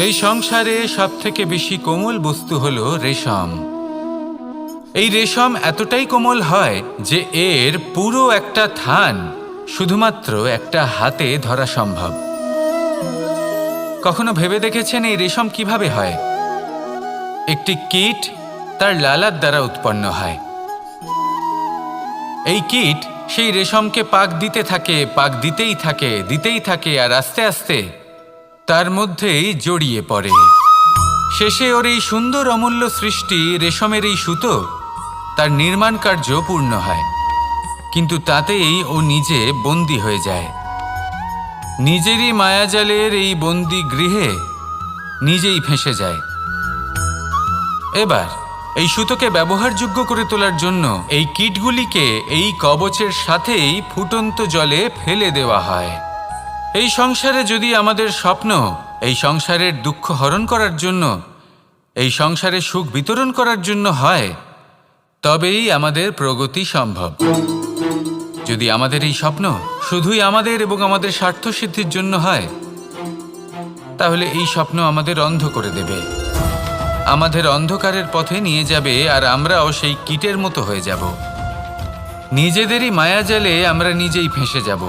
এই সংসারে সবথেকে বেশি কোমল বস্তু হলো রেশম। এই রেশম এতটাই কোমল হয় যে এর পুরো একটা থান শুধুমাত্র একটা হাতে ধরা সম্ভব। কখনো ভেবে দেখেছেন এই রেশম কিভাবে হয়? একটি কীট তার লালার দ্বারা উৎপন্ন হয়। এই কীট সেই রেশমকে পাক দিতে থাকে, পাক দিতেই থাকে আর আস্তে আস্তে তার মধ্যেই জড়িয়ে পড়ে। শেষে ওর এই সুন্দর অমূল্য সৃষ্টি রেশমের এই সুতো তার নির্মাণ কার্য পূর্ণ হয়, কিন্তু তাতেই ও নিজে বন্দী হয়ে যায়। নিজেরই মায়াজালের এই বন্দী গৃহে নিজেই ফেঁসে যায়। এবার এই সুতোকে ব্যবহারযোগ্য করে তোলার জন্য এই কীটগুলিকে এই কবচের সাথেই ফুটন্ত জলে ফেলে দেওয়া হয়। এই সংসারে যদি আমাদের স্বপ্ন এই সংসারের দুঃখ হরণ করার জন্য, এই সংসারে সুখ বিতরণ করার জন্য হয়, তবেই আমাদের প্রগতি সম্ভব। যদি আমাদের এই স্বপ্ন শুধুই আমাদের এবং আমাদের স্বার্থসিদ্ধির জন্য হয়, তাহলে এই স্বপ্ন আমাদের অন্ধ করে দেবে, আমাদের অন্ধকারের পথে নিয়ে যাবে, আর আমরাও সেই কীটের মতো হয়ে যাব। নিজেদেরই মায়াজালে আমরা নিজেই ফেঁসে যাব,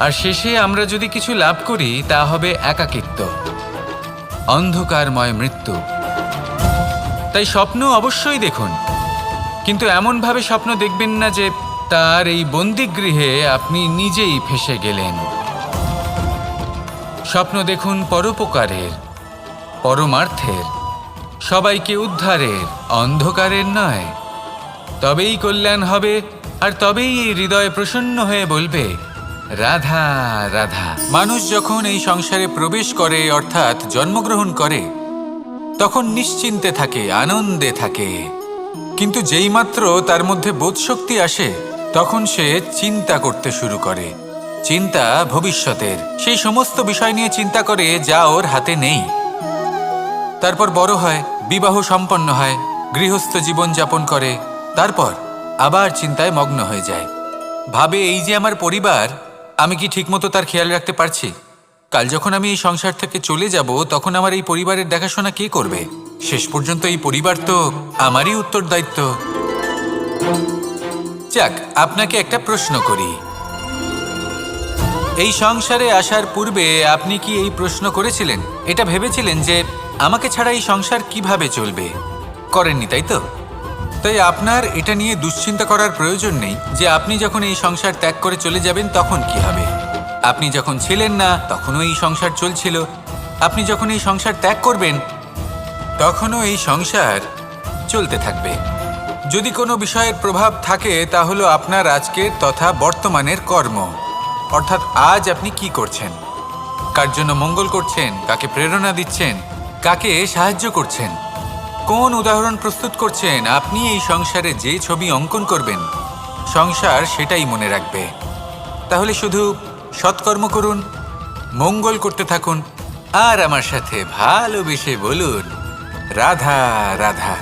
আর শেষে আমরা যদি কিছু লাভ করি তা হবে একাকিত্ব, অন্ধকারময় মৃত্যু। তাই স্বপ্ন অবশ্যই দেখুন, কিন্তু এমনভাবে স্বপ্ন দেখবেন না যে তার এই বন্দিগৃহে আপনি নিজেই ফেঁসে গেলেন। স্বপ্ন দেখুন পরোপকারের, পরমার্থের, সবাইকে উদ্ধারের, অন্ধকারের নয়। তবেই কল্যাণ হবে, আর তবেই এই হৃদয় প্রসন্ন হয়ে বলবে, রাধা রাধা। মানুষ যখন এই সংসারে প্রবেশ করে, অর্থাৎ জন্মগ্রহণ করে, তখন নিশ্চিন্তে থাকে, আনন্দে থাকে। কিন্তু যেইমাত্র তার মধ্যে বোধশক্তি আসে, তখন সে চিন্তা করতে শুরু করে। চিন্তা ভবিষ্যতের, সেই সমস্ত বিষয় নিয়ে চিন্তা করে যা ওর হাতে নেই। তারপর বড় হয়, বিবাহ সম্পন্ন হয়, গৃহস্থ জীবন যাপন করে, তারপর আবার চিন্তায় মগ্ন হয়ে যায়। ভাবে, এই যে আমার পরিবার, আমি কি ঠিকমতো তার খেয়াল রাখতে পারছি? কাল যখন আমি এই সংসার থেকে চলে যাব, তখন আমার এই পরিবারের দেখাশোনা কে করবে? শেষ পর্যন্ত এই পরিবার তো আমারই উত্তরদায়িত্ব। যাক, আপনাকে একটা প্রশ্ন করি। এই সংসারে আসার পূর্বে আপনি কি এই প্রশ্ন করেছিলেন, এটা ভেবেছিলেন যে আমাকে ছাড়া এই সংসার কিভাবে চলবে? করেননি, তাই তো? তাই আপনার এটা নিয়ে দুশ্চিন্তা করার প্রয়োজন নেই যে আপনি যখন এই সংসার ত্যাগ করে চলে যাবেন তখন কি হবে। আপনি যখন ছিলেন না তখনও এই সংসার চলছিল, আপনি যখন এই সংসার ত্যাগ করবেন তখনও এই সংসার চলতে থাকবে। যদি কোনো বিষয়ের প্রভাব থাকে, তা হলো আপনার আজকের তথা বর্তমানের কর্ম, অর্থাৎ আজ আপনি কি করছেন, কার জন্য মঙ্গল করছেন, কাকে প্রেরণা দিচ্ছেন, কাকে সাহায্য করছেন, কোন উদাহরণ প্রস্তুত করছেন। আপনি এই সংসারে যে ছবি অঙ্কন করবেন, সংসার সেটাই মনে রাখবে। তাহলে শুধু সৎকর্ম করুন, মঙ্গল করতে থাকুন, আর আমার সাথে ভালোবেসে বলুন, রাধা রাধা।